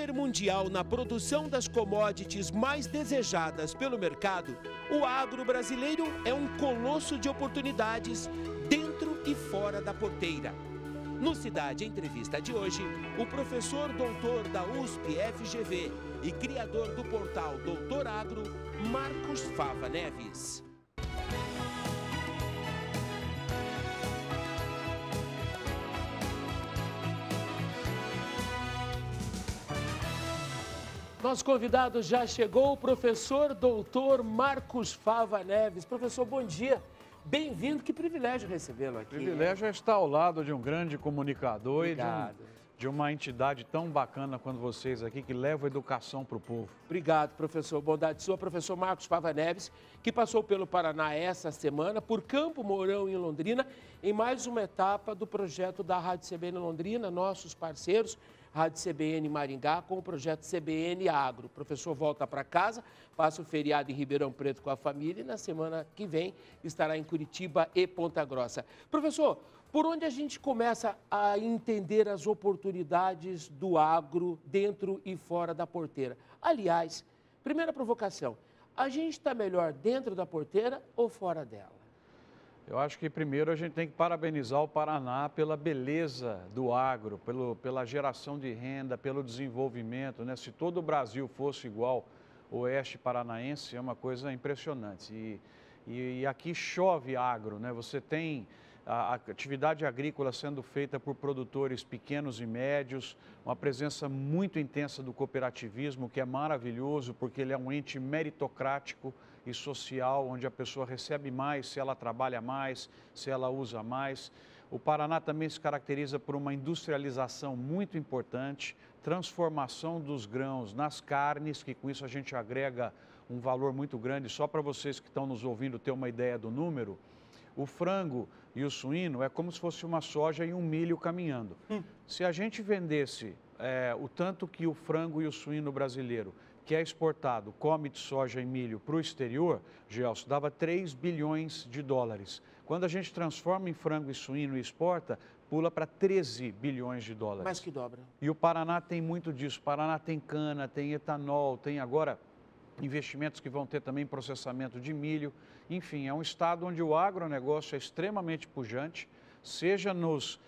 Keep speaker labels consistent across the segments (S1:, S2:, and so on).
S1: líder mundial na produção das commodities mais desejadas pelo mercado, o agro brasileiro é um colosso de oportunidades dentro e fora da porteira. No Cidade Entrevista de hoje, o professor doutor da USP FGV e criador do portal Doutor Agro, Marcos Fava Neves. Nosso convidado já chegou, o professor doutor Marcos Fava Neves. Professor, bom dia. Bem-vindo, que privilégio recebê-lo aqui.
S2: O privilégio é estar ao lado de um grande comunicador.
S1: Obrigado.
S2: E de uma entidade tão bacana quanto vocês aqui, que leva educação para o povo.
S1: Obrigado, professor. Bondade sua, professor Marcos Fava Neves, que passou pelo Paraná essa semana, por Campo Mourão, em Londrina, em mais uma etapa do projeto da Rádio CBN Londrina, nossos parceiros, Rádio CBN Maringá, com o projeto CBN Agro. O professor volta para casa, passa o feriado em Ribeirão Preto com a família e na semana que vem estará em Curitiba e Ponta Grossa. Professor, por onde a gente começa a entender as oportunidades do agro dentro e fora da porteira? Aliás, primeira provocação, a gente está melhor dentro da porteira ou fora dela?
S2: Eu acho que primeiro a gente tem que parabenizar o Paraná pela beleza do agro, pela geração de renda, pelo desenvolvimento, né? Se todo o Brasil fosse igual o oeste paranaense, é uma coisa impressionante. E aqui chove agro, né? Você tem a atividade agrícola sendo feita por produtores pequenos e médios, uma presença muito intensa do cooperativismo, que é maravilhoso, porque ele é um ente meritocrático e social, onde a pessoa recebe mais se ela trabalha mais, se ela usa mais. O Paraná também se caracteriza por uma industrialização muito importante, transformação dos grãos nas carnes, que com isso a gente agrega um valor muito grande. Só para vocês que estão nos ouvindo ter uma ideia do número, o frango e o suíno é como se fosse uma soja e um milho caminhando. Se a gente vendesse o tanto que o frango e o suíno brasileiro, que é exportado, come de soja e milho para o exterior, Gelson, dava 3 bilhões de dólares. Quando a gente transforma em frango e suíno e exporta, pula para 13 bilhões de dólares.
S1: Mais que dobra.
S2: E o Paraná tem muito disso. O Paraná tem cana, tem etanol, tem agora investimentos que vão ter também processamento de milho. Enfim, é um estado onde o agronegócio é extremamente pujante, seja nos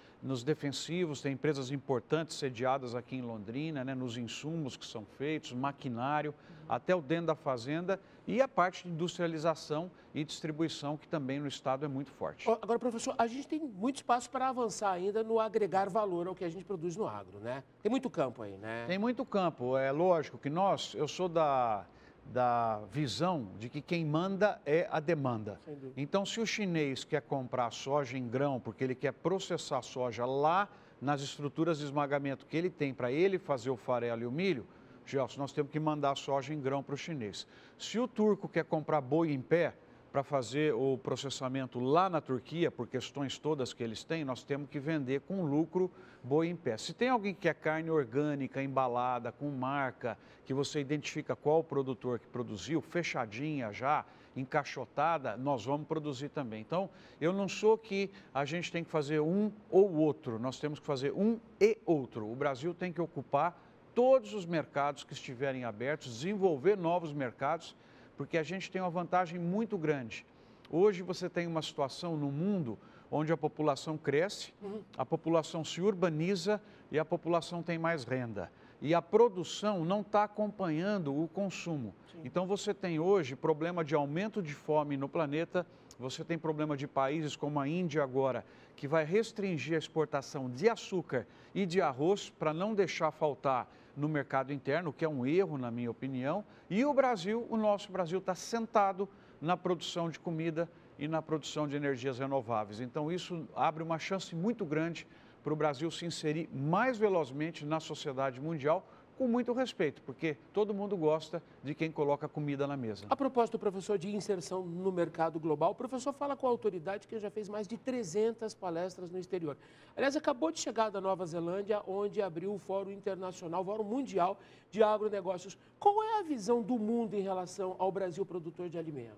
S2: defensivos, tem empresas importantes sediadas aqui em Londrina, né, nos insumos que são feitos, maquinário, até o dentro da fazenda e a parte de industrialização e distribuição, que também no estado é muito forte.
S1: Agora, professor, a gente tem muito espaço para avançar ainda no agregar valor ao que a gente produz no agro, né? Tem muito campo aí, né?
S2: Tem muito campo. É lógico que eu sou da visão de que quem manda é a demanda. Então, se o chinês quer comprar soja em grão, porque ele quer processar soja lá nas estruturas de esmagamento que ele tem para ele fazer o farelo e o milho, Gelson, nós temos que mandar soja em grão para o chinês. Se o turco quer comprar boi em pé para fazer o processamento lá na Turquia, por questões todas que eles têm, nós temos que vender com lucro boi em pé. Se tem alguém que quer carne orgânica, embalada, com marca, que você identifica qual o produtor que produziu, fechadinha já, encaixotada, nós vamos produzir também. Então, eu não sou que a gente tem que fazer um ou outro, nós temos que fazer um e outro. O Brasil tem que ocupar todos os mercados que estiverem abertos, desenvolver novos mercados, porque a gente tem uma vantagem muito grande. Hoje você tem uma situação no mundo onde a população cresce, a população se urbaniza e a população tem mais renda. E a produção não está acompanhando o consumo. Então você tem hoje problema de aumento de fome no planeta, você tem problema de países como a Índia agora, que vai restringir a exportação de açúcar e de arroz para não deixar faltar no mercado interno, que é um erro, na minha opinião. E o Brasil, o nosso Brasil, está sentado na produção de comida e na produção de energias renováveis. Então, isso abre uma chance muito grande para o Brasil se inserir mais velozmente na sociedade mundial, com muito respeito, porque todo mundo gosta de quem coloca comida na mesa.
S1: A propósito, professor, de inserção no mercado global, o professor fala com a autoridade que já fez mais de 300 palestras no exterior. Aliás, acabou de chegar da Nova Zelândia, onde abriu o Fórum Internacional, o Fórum Mundial de Agronegócios. Qual é a visão do mundo em relação ao Brasil produtor de alimentos?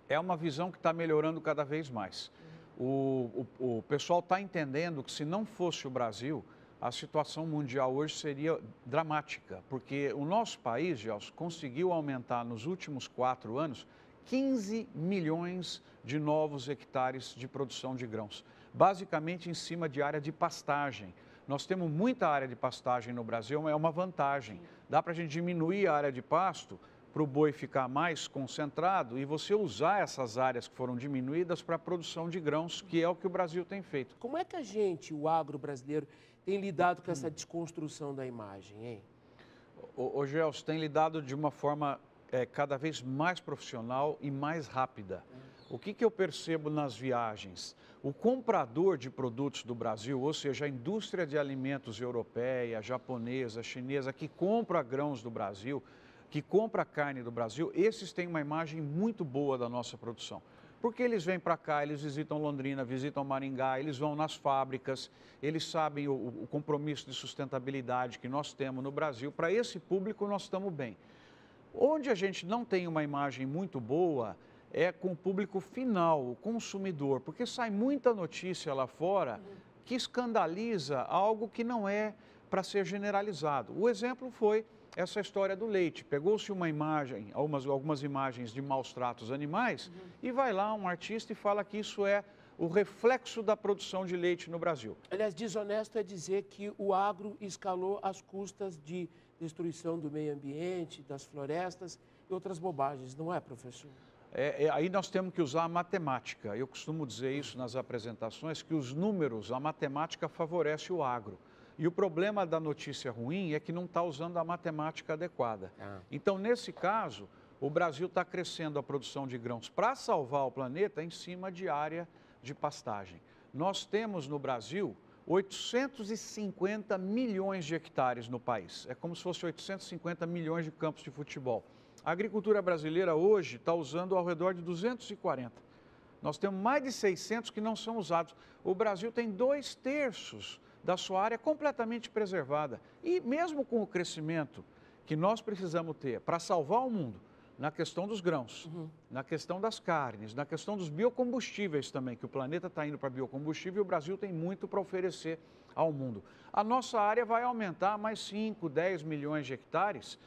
S2: É uma visão que está melhorando cada vez mais. O pessoal está entendendo que se não fosse o Brasil, a situação mundial hoje seria dramática, porque o nosso país, Gelson, conseguiu aumentar nos últimos 4 anos 15 milhões de novos hectares de produção de grãos, basicamente em cima de área de pastagem. Nós temos muita área de pastagem no Brasil, é uma vantagem. Dá para a gente diminuir a área de pasto para o boi ficar mais concentrado e você usar essas áreas que foram diminuídas para a produção de grãos, que é o que o Brasil tem feito.
S1: Como é que a gente, o agro brasileiro, tem lidado com essa desconstrução da imagem, hein?
S2: O Gelson, tem lidado de uma forma cada vez mais profissional e mais rápida. O que eu percebo nas viagens? O comprador de produtos do Brasil, ou seja, a indústria de alimentos europeia, japonesa, chinesa, que compra grãos do Brasil, que compra carne do Brasil, esses têm uma imagem muito boa da nossa produção. Porque eles vêm para cá, eles visitam Londrina, visitam Maringá, eles vão nas fábricas, eles sabem o compromisso de sustentabilidade que nós temos no Brasil. Para esse público, nós estamos bem. Onde a gente não tem uma imagem muito boa é com o público final, o consumidor, porque sai muita notícia lá fora que escandaliza algo que não é para ser generalizado. O exemplo foi essa história do leite. Pegou-se uma imagem, algumas imagens de maus tratos animais e vai lá um artista e fala que isso é o reflexo da produção de leite no Brasil.
S1: Aliás, desonesto é dizer que o agro escalou às custas de destruição do meio ambiente, das florestas e outras bobagens, não é, professor?
S2: Aí nós temos que usar a matemática. Eu costumo dizer isso nas apresentações, que os números, a matemática favorece o agro. E o problema da notícia ruim é que não está usando a matemática adequada. Então, nesse caso, o Brasil está crescendo a produção de grãos para salvar o planeta em cima de área de pastagem. Nós temos no Brasil 850 milhões de hectares no país. É como se fosse 850 milhões de campos de futebol. A agricultura brasileira hoje está usando ao redor de 240. Nós temos mais de 600 que não são usados. O Brasil tem 2/3 da sua área completamente preservada. E mesmo com o crescimento que nós precisamos ter para salvar o mundo, na questão dos grãos, na questão das carnes, na questão dos biocombustíveis também, que o planeta está indo para biocombustível e o Brasil tem muito para oferecer ao mundo. A nossa área vai aumentar mais 5, 10 milhões de hectares,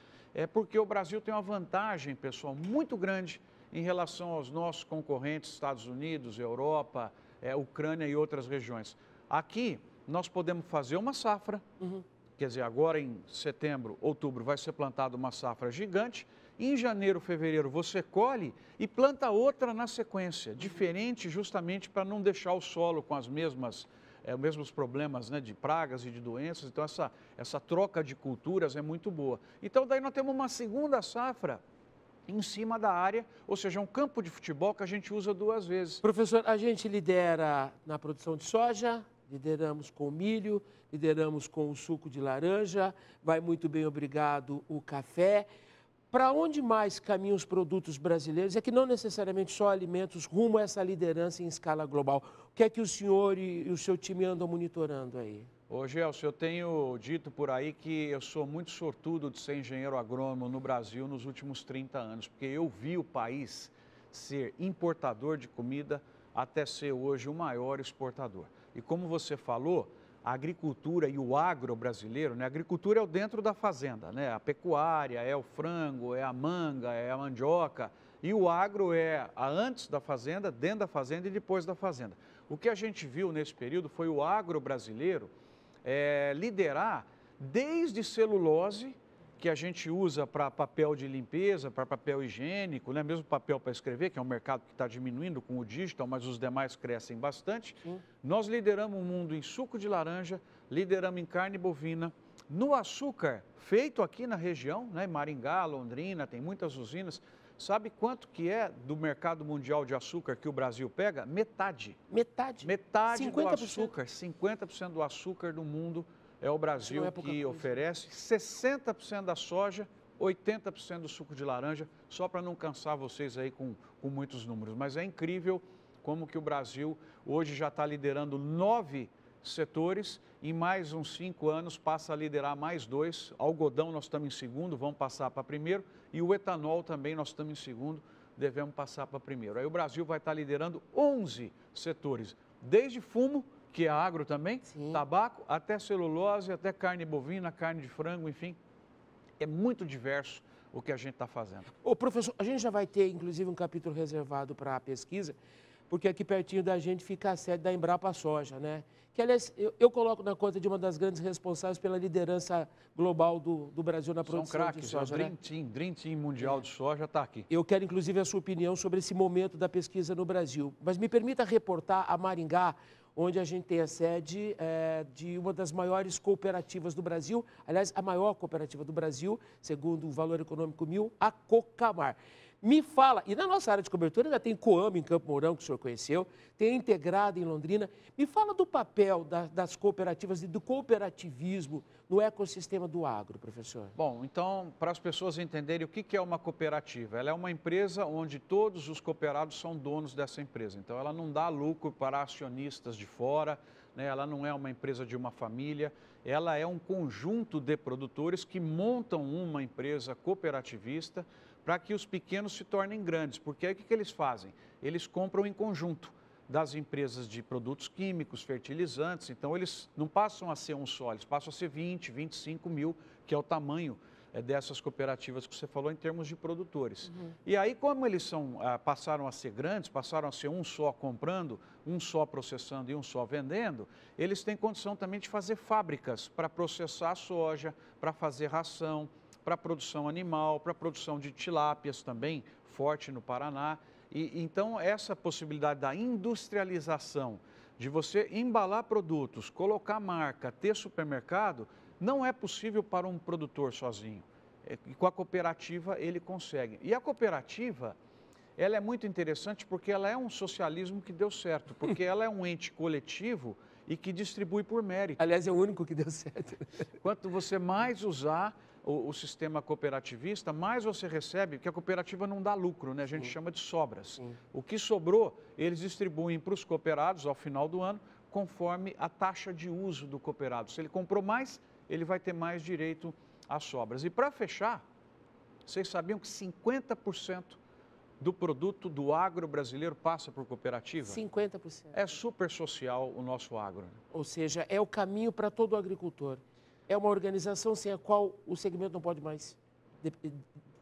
S2: porque o Brasil tem uma vantagem, pessoal, muito grande em relação aos nossos concorrentes, Estados Unidos, Europa, Ucrânia e outras regiões. Aqui, nós podemos fazer uma safra, quer dizer, agora em setembro, outubro, vai ser plantada uma safra gigante, e em janeiro, fevereiro, você colhe e planta outra na sequência, diferente justamente para não deixar o solo com as mesmos problemas, né, de pragas e de doenças. Então, essa troca de culturas é muito boa. Então, daí nós temos uma segunda safra em cima da área, ou seja, um campo de futebol que a gente usa 2 vezes.
S1: Professor, a gente lidera na produção de soja, lideramos com o milho, lideramos com o suco de laranja, vai muito bem, obrigado, o café. Para onde mais caminham os produtos brasileiros? É que não necessariamente só alimentos rumo a essa liderança em escala global. O que é que o senhor e o seu time andam monitorando aí?
S2: Ô, Gelson, eu tenho dito por aí que eu sou muito sortudo de ser engenheiro agrônomo no Brasil nos últimos 30 anos, porque eu vi o país ser importador de comida até ser hoje o maior exportador. E como você falou, a agricultura e o agro brasileiro, né? A agricultura é o dentro da fazenda, né? A pecuária, é o frango, é a manga, é a mandioca. E o agro é a antes da fazenda, dentro da fazenda e depois da fazenda. O que a gente viu nesse período foi o agro brasileiro liderar desde celulose, que a gente usa para papel de limpeza, para papel higiênico, né? Mesmo papel para escrever, que é um mercado que está diminuindo com o digital, mas os demais crescem bastante. Nós lideramos o mundo em suco de laranja, lideramos em carne bovina, no açúcar, feito aqui na região, né? Maringá, Londrina, tem muitas usinas. Sabe quanto que é do mercado mundial de açúcar que o Brasil pega? Metade.
S1: Metade?
S2: Metade
S1: 50%.
S2: do açúcar, 50% do açúcar do mundo é o Brasil que oferece, 60% da soja, 80% do suco de laranja, só para não cansar vocês aí com muitos números. Mas é incrível como que o Brasil hoje já está liderando 9 setores, em mais uns 5 anos passa a liderar mais 2. Algodão nós estamos em segundo, vamos passar para primeiro, e o etanol também nós estamos em segundo, devemos passar para primeiro. Aí o Brasil vai estar liderando 11 setores, desde fumo, que é agro também,
S1: Sim.
S2: tabaco, até celulose, até carne bovina, carne de frango, enfim. É muito diverso o que a gente está fazendo.
S1: Ô, professor, a gente já vai ter, inclusive, um capítulo reservado para a pesquisa, porque aqui pertinho da gente fica a sede da Embrapa Soja, né? Que, aliás, eu coloco na conta de uma das grandes responsáveis pela liderança global do Brasil na produção de soja.
S2: São craques, o Dream Team mundial de soja está aqui.
S1: Eu quero, inclusive, a sua opinião sobre esse momento da pesquisa no Brasil. Mas me permita reportar a Maringá, onde a gente tem a sede de uma das maiores cooperativas do Brasil, aliás, a maior cooperativa do Brasil, segundo o Valor Econômico 1000, a Cocamar. Me fala, e na nossa área de cobertura ainda tem Coamo em Campo Mourão, que o senhor conheceu, tem a Integrada em Londrina. Me fala do papel das cooperativas e do cooperativismo no ecossistema do agro, professor.
S2: Bom, então, para as pessoas entenderem o que é uma cooperativa, ela é uma empresa onde todos os cooperados são donos dessa empresa. Então, ela não dá lucro para acionistas de fora, né? Ela não é uma empresa de uma família, ela é um conjunto de produtores que montam uma empresa cooperativista para que os pequenos se tornem grandes. Porque aí o que eles fazem? Eles compram em conjunto das empresas de produtos químicos, fertilizantes. Então, eles não passam a ser um só, eles passam a ser 20, 25 mil, que é o tamanho dessas cooperativas que você falou em termos de produtores. E aí, como eles passaram a ser grandes, passaram a ser um só comprando, um só processando e um só vendendo, eles têm condição também de fazer fábricas para processar a soja, para fazer ração, para produção animal, para produção de tilápias também, forte no Paraná. E então, essa possibilidade da industrialização, de você embalar produtos, colocar marca, ter supermercado, não é possível para um produtor sozinho. E com a cooperativa ele consegue. E a cooperativa, ela é muito interessante porque ela é um socialismo que deu certo, porque ela é um ente coletivo e que distribui por mérito.
S1: Aliás, é o único que deu certo.
S2: Quanto você mais usar o sistema cooperativista, mais você recebe, porque a cooperativa não dá lucro, né? A gente chama de sobras. O que sobrou, eles distribuem para os cooperados ao final do ano, conforme a taxa de uso do cooperado. Se ele comprou mais, ele vai ter mais direito às sobras. E para fechar, vocês sabiam que 50% do produto do agro brasileiro passa por cooperativa?
S1: 50%.
S2: É super social o nosso agro.
S1: Ou seja, é o caminho para todo o agricultor. É uma organização sem a qual o segmento não pode mais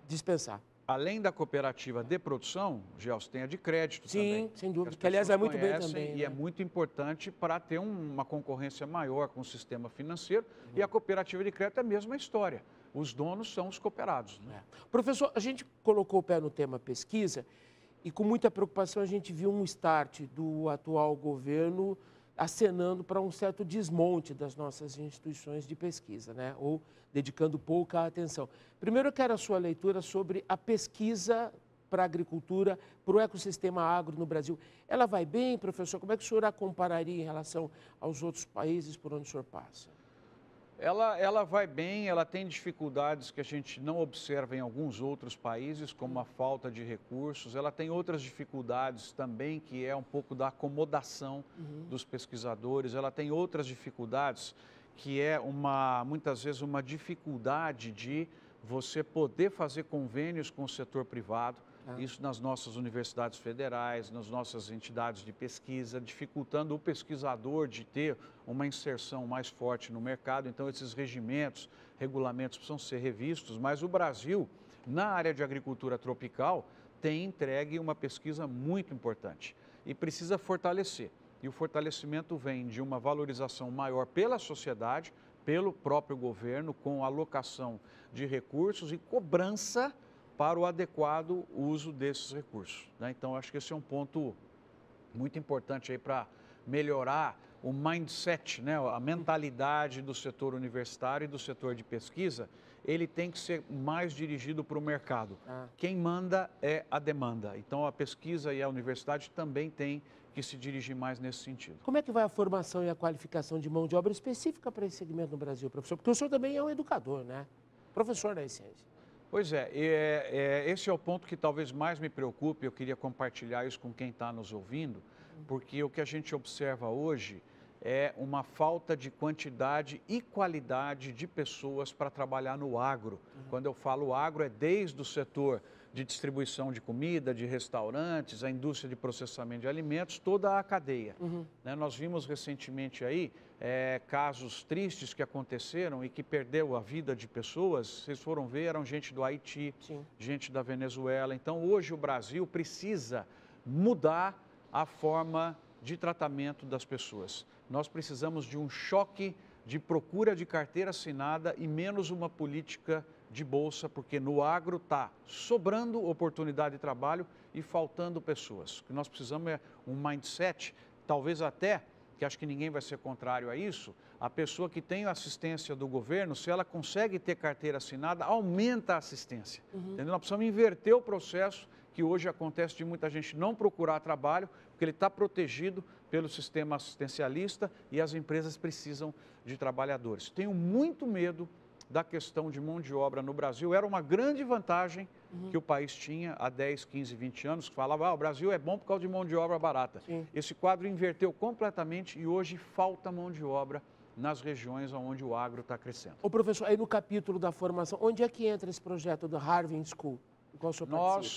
S1: dispensar.
S2: Além da cooperativa de produção, Gelson, tem a de crédito também.
S1: Sim, sem dúvida. Que, aliás, vai muito bem também.
S2: E
S1: né?
S2: é muito importante para ter uma concorrência maior com o sistema financeiro. E a cooperativa de crédito é a mesma história. Os donos são os cooperados. Né?
S1: Professor, a gente colocou o pé no tema pesquisa e com muita preocupação a gente viu um start do atual governo acenando para um certo desmonte das nossas instituições de pesquisa, né? Ou dedicando pouca atenção. Primeiro, eu quero a sua leitura sobre a pesquisa para a agricultura, para o ecossistema agro no Brasil. Ela vai bem, professor? Como é que o senhor a compararia em relação aos outros países por onde o senhor passa?
S2: Ela vai bem, ela tem dificuldades que a gente não observa em alguns outros países, como a falta de recursos. Ela tem outras dificuldades também, que é um pouco da acomodação dos pesquisadores. Ela tem outras dificuldades, que é muitas vezes uma dificuldade de você poder fazer convênios com o setor privado. Isso nas nossas universidades federais, nas nossas entidades de pesquisa, dificultando o pesquisador de ter uma inserção mais forte no mercado. Então, esses regimentos, regulamentos precisam ser revistos, mas o Brasil, na área de agricultura tropical, tem entregue uma pesquisa muito importante e precisa fortalecer. E o fortalecimento vem de uma valorização maior pela sociedade, pelo próprio governo, com alocação de recursos e cobrança para o adequado uso desses recursos. Né? Então, acho que esse é um ponto muito importante aí para melhorar o mindset, né? A mentalidade do setor universitário e do setor de pesquisa. Ele tem que ser mais dirigido para o mercado. Quem manda é a demanda. Então, a pesquisa e a universidade também têm que se dirigir mais nesse sentido.
S1: Como é que vai a formação e a qualificação de mão de obra específica para esse segmento no Brasil, professor? Porque o senhor também é um educador, né? Professor na essência.
S2: Pois é, esse é o ponto que talvez mais me preocupe. Eu queria compartilhar isso com quem está nos ouvindo, porque o que a gente observa hoje é uma falta de quantidade e qualidade de pessoas para trabalhar no agro. Quando eu falo agro, é desde o setor de distribuição de comida, de restaurantes, a indústria de processamento de alimentos, toda a cadeia. Né? Nós vimos recentemente aí casos tristes que aconteceram e que perdeu a vida de pessoas. Vocês foram ver, eram gente do Haiti, gente da Venezuela. Então, hoje o Brasil precisa mudar a forma de tratamento das pessoas. Nós precisamos de um choque de procura de carteira assinada e menos uma política de bolsa, porque no agro está sobrando oportunidade de trabalho e faltando pessoas. O que nós precisamos é um mindset, talvez até, que acho que ninguém vai ser contrário a isso, a pessoa que tem a assistência do governo, se ela consegue ter carteira assinada, aumenta a assistência. Entendeu? Nós precisamos inverter o processo que hoje acontece de muita gente não procurar trabalho, porque ele está protegido pelo sistema assistencialista e as empresas precisam de trabalhadores. Tenho muito medo da questão de mão de obra no Brasil. Era uma grande vantagem que o país tinha há 10, 15, 20 anos, que falava, o Brasil é bom por causa de mão de obra barata. Esse quadro inverteu completamente e hoje falta mão de obra nas regiões onde o agro está crescendo.
S1: Ô professor, aí no capítulo da formação, onde é que entra esse projeto do Harvard School?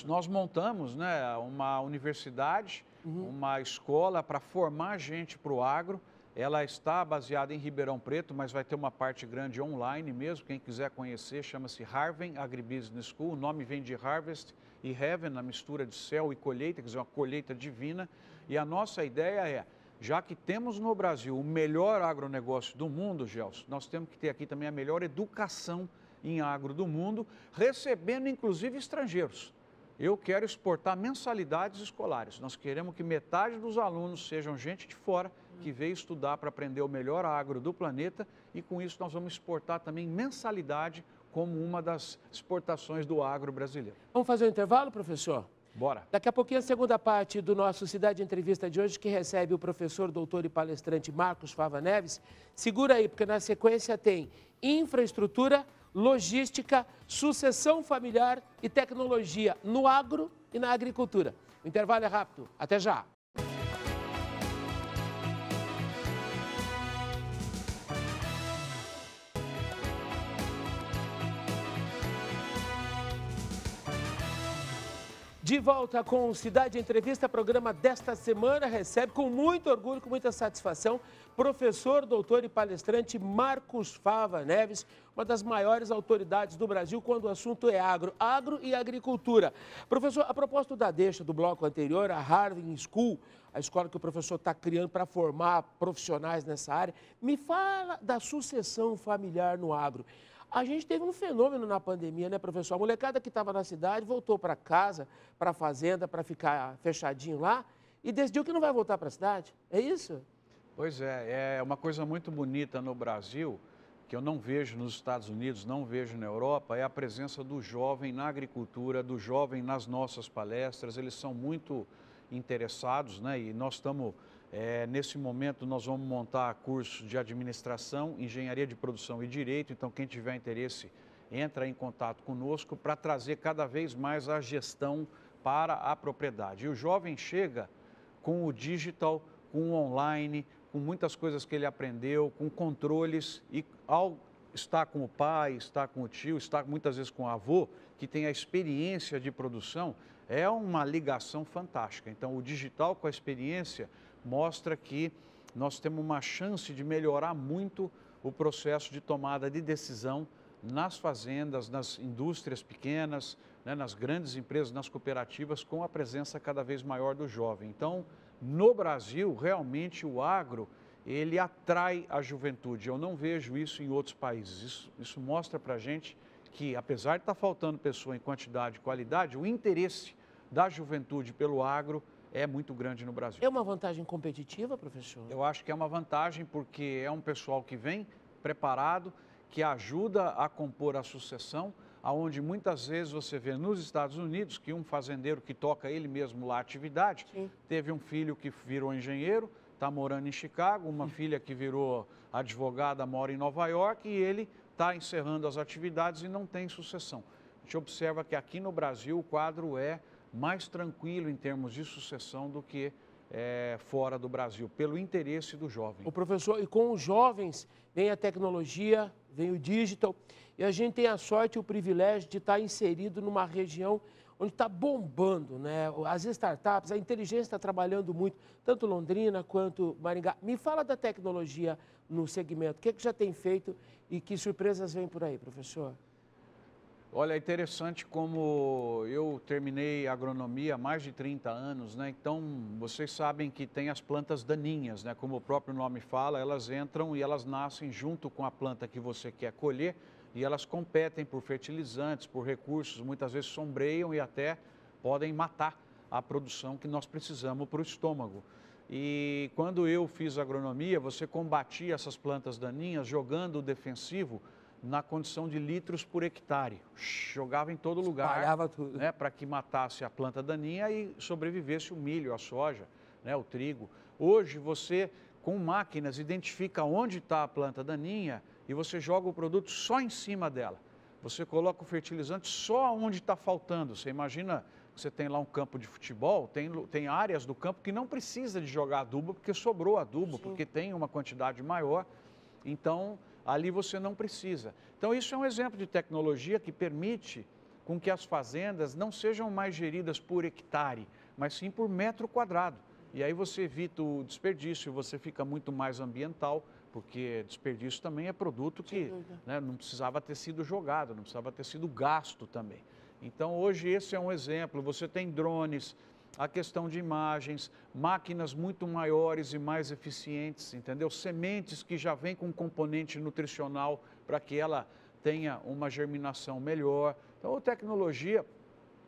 S2: Nós montamos, né, uma universidade, uma escola para formar gente para o agro. Ela está baseada em Ribeirão Preto, mas vai ter uma parte grande online mesmo. Quem quiser conhecer, chama-se Harvard Agribusiness School. O nome vem de Harvest e Heaven, na mistura de céu e colheita, quer dizer, uma colheita divina. E a nossa ideia é, já que temos no Brasil o melhor agronegócio do mundo, Gelson, nós temos que ter aqui também a melhor educação em agro do mundo, recebendo inclusive estrangeiros. Eu quero exportar mensalidades escolares. Nós queremos que metade dos alunos sejam gente de fora, que veio estudar para aprender o melhor agro do planeta, e com isso nós vamos exportar também mensalidade como uma das exportações do agro brasileiro.
S1: Vamos fazer um intervalo, professor?
S2: Bora.
S1: Daqui a pouquinho a segunda parte do nosso Cidade Entrevista de hoje, que recebe o professor, doutor e palestrante Marcos Fava Neves. Segura aí, porque na sequência tem infraestrutura, logística, sucessão familiar e tecnologia no agro e na agricultura. O intervalo é rápido. Até já. De volta com o Cidade Entrevista, programa desta semana recebe com muito orgulho, com muita satisfação, professor, doutor e palestrante Marcos Fava Neves, uma das maiores autoridades do Brasil quando o assunto é agro e agricultura. Professor, a propósito da deixa do bloco anterior, a Harvard School, a escola que o professor está criando para formar profissionais nessa área, me fala da sucessão familiar no agro. A gente teve um fenômeno na pandemia, né, professor? A molecada que estava na cidade voltou para casa, para a fazenda, para ficar fechadinho lá e decidiu que não vai voltar para a cidade. É isso?
S2: Pois é uma coisa muito bonita no Brasil, que eu não vejo nos Estados Unidos, não vejo na Europa, é a presença do jovem na agricultura, do jovem nas nossas palestras. Eles são muito interessados, né? E nós estamos... nesse momento, nós vamos montar cursos de administração, engenharia de produção e direito. Então, quem tiver interesse, entra em contato conosco para trazer cada vez mais a gestão para a propriedade. E o jovem chega com o digital, com o online, com muitas coisas que ele aprendeu, com controles. E ao estar com o pai, estar com o tio, estar muitas vezes com o avô, que tem a experiência de produção, é uma ligação fantástica. Então, o digital com a experiência mostra que nós temos uma chance de melhorar muito o processo de tomada de decisão nas fazendas, nas indústrias pequenas, né, nas grandes empresas, nas cooperativas, com a presença cada vez maior do jovem. Então, no Brasil, realmente o agro, ele atrai a juventude. Eu não vejo isso em outros países. Isso mostra para a gente que, apesar de estar faltando pessoa em quantidade e qualidade, o interesse da juventude pelo agro é muito grande no Brasil.
S1: É uma vantagem competitiva, professor?
S2: Eu acho que é uma vantagem porque é um pessoal que vem preparado, que ajuda a compor a sucessão, aonde muitas vezes você vê nos Estados Unidos que um fazendeiro que toca ele mesmo lá a atividade, teve um filho que virou engenheiro, está morando em Chicago, uma filha que virou advogada, mora em Nova York, e ele está encerrando as atividades e não tem sucessão. A gente observa que aqui no Brasil o quadro é mais tranquilo em termos de sucessão do que fora do Brasil, pelo interesse do jovem.
S1: O professor, e com os jovens vem a tecnologia, vem o digital, e a gente tem a sorte e o privilégio de estar inserido numa região onde está bombando, né? As startups, a inteligência está trabalhando muito, tanto Londrina quanto Maringá. Me fala da tecnologia no segmento, o que já tem feito e que surpresas vêm por aí, professor?
S2: Olha, é interessante como eu terminei agronomia há mais de 30 anos, né? Então, vocês sabem que tem as plantas daninhas, né? Como o próprio nome fala, elas entram e elas nascem junto com a planta que você quer colher e elas competem por fertilizantes, por recursos, muitas vezes sombreiam e até podem matar a produção que nós precisamos para o estômago. E quando eu fiz agronomia, você combatia essas plantas daninhas jogando o defensivo na condição de litros por hectare. Jogava em todo lugar.
S1: Espalhava tudo.
S2: Né, para que matasse a planta daninha e sobrevivesse o milho, a soja, né, o trigo. Hoje você, com máquinas, identifica onde está a planta daninha e você joga o produto só em cima dela. Você coloca o fertilizante só onde está faltando. Você imagina, você tem lá um campo de futebol, tem áreas do campo que não precisa de jogar adubo porque sobrou adubo, porque tem uma quantidade maior. Então, ali você não precisa. Então, isso é um exemplo de tecnologia que permite com que as fazendas não sejam mais geridas por hectare, mas sim por metro quadrado. E aí você evita o desperdício, você fica muito mais ambiental, porque desperdício também é produto que, né, não precisava ter sido jogado, não precisava ter sido gasto também. Então, hoje esse é um exemplo. Você tem drones, a questão de imagens, máquinas muito maiores e mais eficientes, entendeu? Sementes que já vêm com componente nutricional para que ela tenha uma germinação melhor. Então, a tecnologia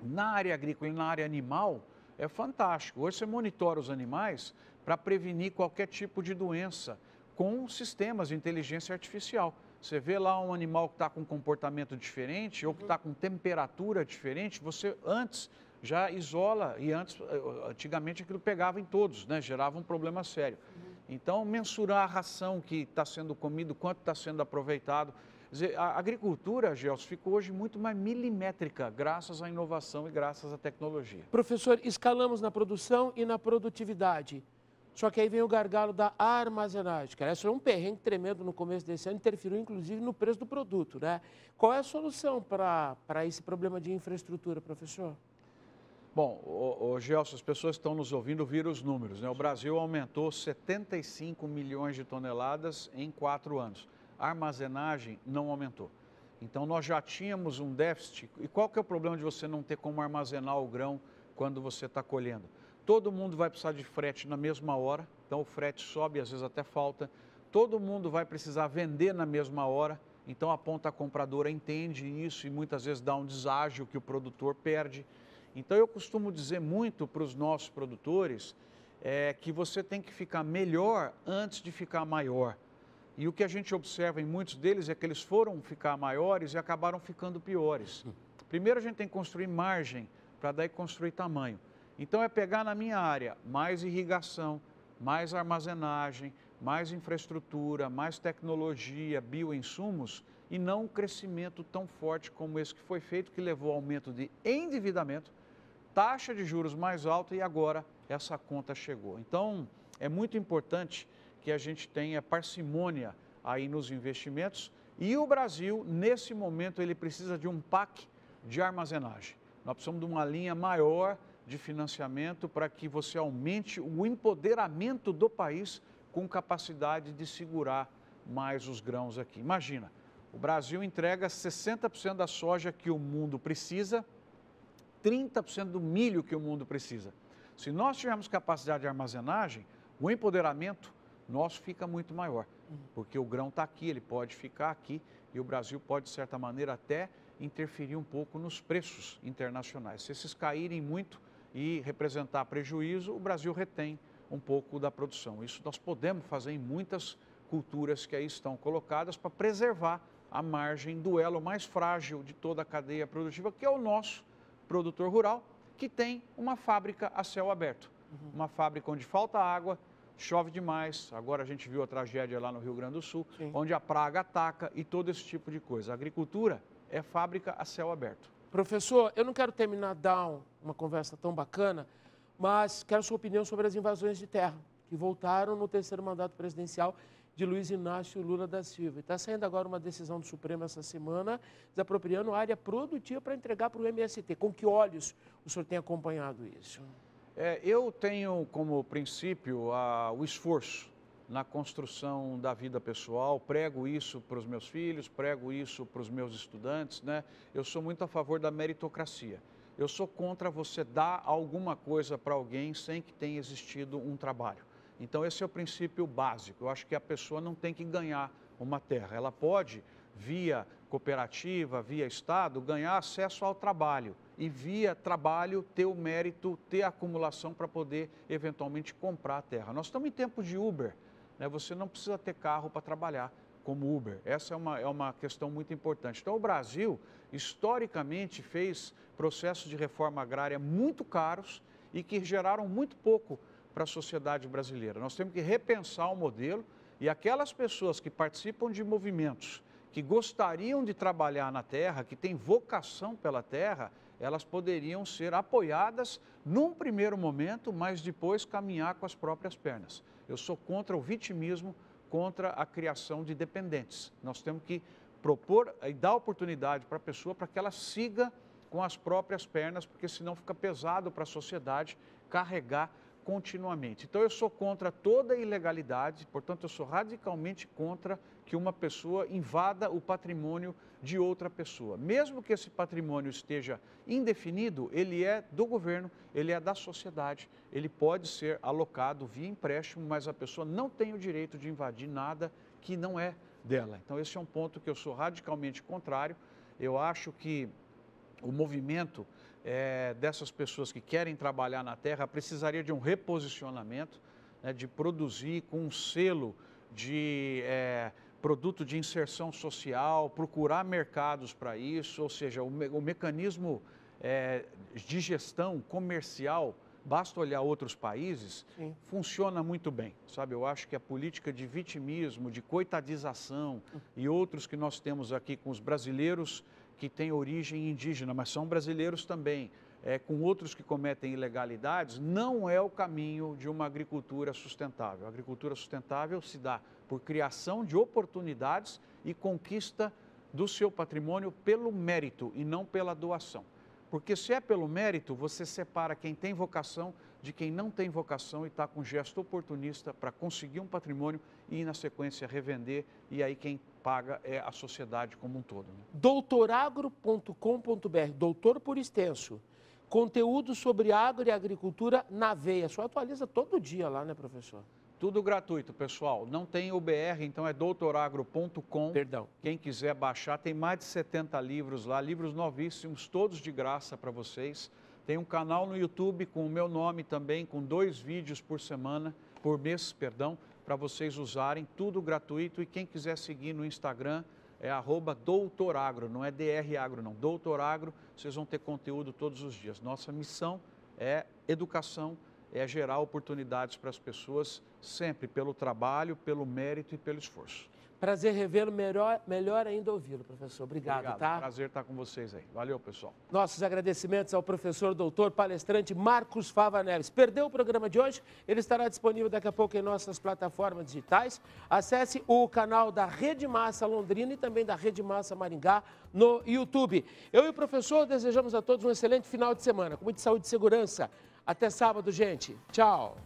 S2: na área agrícola e na área animal é fantástico. Hoje você monitora os animais para prevenir qualquer tipo de doença com sistemas de inteligência artificial. Você vê lá um animal que está com um comportamento diferente ou que está com temperatura diferente, você antes já isola, e antigamente aquilo pegava em todos, né? Gerava um problema sério. Então, mensurar a ração que está sendo comido, quanto está sendo aproveitado. Quer dizer, a agricultura, Gelson, ficou hoje muito mais milimétrica, graças à inovação e graças à tecnologia.
S1: Professor, escalamos na produção e na produtividade. Só que aí vem o gargalo da armazenagem, que aliás foi um perrengue tremendo no começo desse ano, interferiu inclusive no preço do produto, né? Qual é a solução para esse problema de infraestrutura, professor?
S2: Bom, Gelson, as pessoas que estão nos ouvindo viram os números, né? O Brasil aumentou 75 milhões de toneladas em 4 anos. A armazenagem não aumentou. Então, nós já tínhamos um déficit. E qual que é o problema de você não ter como armazenar o grão quando você está colhendo? Todo mundo vai precisar de frete na mesma hora, então o frete sobe, às vezes até falta. Todo mundo vai precisar vender na mesma hora, então a ponta compradora entende isso e muitas vezes dá um deságio que o produtor perde. Então, eu costumo dizer muito para os nossos produtores que você tem que ficar melhor antes de ficar maior. E o que a gente observa em muitos deles é que eles foram ficar maiores e acabaram ficando piores. Primeiro, a gente tem que construir margem para daí construir tamanho. Então, é pegar na minha área mais irrigação, mais armazenagem, mais infraestrutura, mais tecnologia, bioinsumos e não um crescimento tão forte como esse que foi feito, que levou ao aumento de endividamento, taxa de juros mais alta e agora essa conta chegou. Então, é muito importante que a gente tenha parcimônia aí nos investimentos e o Brasil, nesse momento, ele precisa de um PAC de armazenagem. Nós precisamos de uma linha maior de financiamento para que você aumente o empoderamento do país com capacidade de segurar mais os grãos aqui. Imagina, o Brasil entrega 60% da soja que o mundo precisa, 30% do milho que o mundo precisa. Se nós tivermos capacidade de armazenagem, o empoderamento nosso fica muito maior, porque o grão está aqui, ele pode ficar aqui e o Brasil pode, de certa maneira, até interferir um pouco nos preços internacionais. Se esses caírem muito e representar prejuízo, o Brasil retém um pouco da produção. Isso nós podemos fazer em muitas culturas que aí estão colocadas para preservar a margem do elo mais frágil de toda a cadeia produtiva, que é o nosso produtor rural, que tem uma fábrica a céu aberto. Uma fábrica onde falta água, chove demais, agora a gente viu a tragédia lá no Rio Grande do Sul, onde a praga ataca e todo esse tipo de coisa. A agricultura é fábrica a céu aberto.
S1: Professor, eu não quero terminar uma conversa tão bacana, mas quero sua opinião sobre as invasões de terra, que voltaram no terceiro mandato presidencial de Luiz Inácio Lula da Silva. Está saindo agora uma decisão do Supremo essa semana, desapropriando a área produtiva para entregar para o MST. Com que olhos o senhor tem acompanhado isso?
S2: Eu tenho como princípio o esforço na construção da vida pessoal, prego isso para os meus filhos, prego isso para os meus estudantes, né? Eu sou muito a favor da meritocracia. Eu sou contra você dar alguma coisa para alguém sem que tenha existido um trabalho. Então, esse é o princípio básico. Eu acho que a pessoa não tem que ganhar uma terra. Ela pode, via cooperativa, via Estado, ganhar acesso ao trabalho. E via trabalho ter o mérito, ter a acumulação para poder, eventualmente, comprar a terra. Nós estamos em tempo de Uber, né? Você não precisa ter carro para trabalhar como Uber. Essa é uma questão muito importante. Então, o Brasil, historicamente, fez processos de reforma agrária muito caros e que geraram muito pouco para a sociedade brasileira. Nós temos que repensar o modelo e aquelas pessoas que participam de movimentos que gostariam de trabalhar na terra, que têm vocação pela terra, elas poderiam ser apoiadas num primeiro momento, mas depois caminhar com as próprias pernas. Eu sou contra o vitimismo, contra a criação de dependentes. Nós temos que propor e dar oportunidade para a pessoa para que ela siga com as próprias pernas, porque senão fica pesado para a sociedade carregar continuamente. Então, eu sou contra toda ilegalidade, portanto, eu sou radicalmente contra que uma pessoa invada o patrimônio de outra pessoa. Mesmo que esse patrimônio esteja indefinido, ele é do governo, ele é da sociedade, ele pode ser alocado via empréstimo, mas a pessoa não tem o direito de invadir nada que não é dela. Então, esse é um ponto que eu sou radicalmente contrário. Eu acho que o movimento dessas pessoas que querem trabalhar na terra precisaria de um reposicionamento, né, de produzir com um selo de produto de inserção social, procurar mercados para isso, ou seja, o mecanismo de gestão comercial, basta olhar outros países, sim, funciona muito bem, sabe? Eu acho que a política de vitimismo, de coitadização e outros que nós temos aqui com os brasileiros que têm origem indígena, mas são brasileiros também, com outros que cometem ilegalidades, não é o caminho de uma agricultura sustentável. A agricultura sustentável se dá por criação de oportunidades e conquista do seu patrimônio pelo mérito e não pela doação. Porque se é pelo mérito, você separa quem tem vocação de quem não tem vocação e está com gesto oportunista para conseguir um patrimônio e, na sequência, revender, e aí quem paga é a sociedade como um todo. Né?
S1: Doutoragro.com.br, doutor por extenso. Conteúdo sobre agro e agricultura na veia. Só atualiza todo dia lá, né, professor?
S2: Tudo gratuito, pessoal. Não tem UBR, então é doutoragro.com.
S1: Perdão.
S2: Quem quiser baixar, tem mais de 70 livros lá, livros novíssimos, todos de graça para vocês. Tem um canal no YouTube com o meu nome também, com 2 vídeos por mês, para vocês usarem, tudo gratuito. E quem quiser seguir no Instagram é @doutoragro, não é dragro não, doutoragro, vocês vão ter conteúdo todos os dias. Nossa missão é educação, é gerar oportunidades para as pessoas, sempre pelo trabalho, pelo mérito e pelo esforço.
S1: Prazer revê-lo, melhor ainda ouvi-lo, professor. Obrigado, tá?
S2: Prazer estar com vocês aí. Valeu, pessoal.
S1: Nossos agradecimentos ao professor, doutor, palestrante Marcos Fava Neves. Perdeu o programa de hoje? Ele estará disponível daqui a pouco em nossas plataformas digitais. Acesse o canal da Rede Massa Londrina e também da Rede Massa Maringá no YouTube. Eu e o professor desejamos a todos um excelente final de semana, com muita saúde e segurança. Até sábado, gente. Tchau.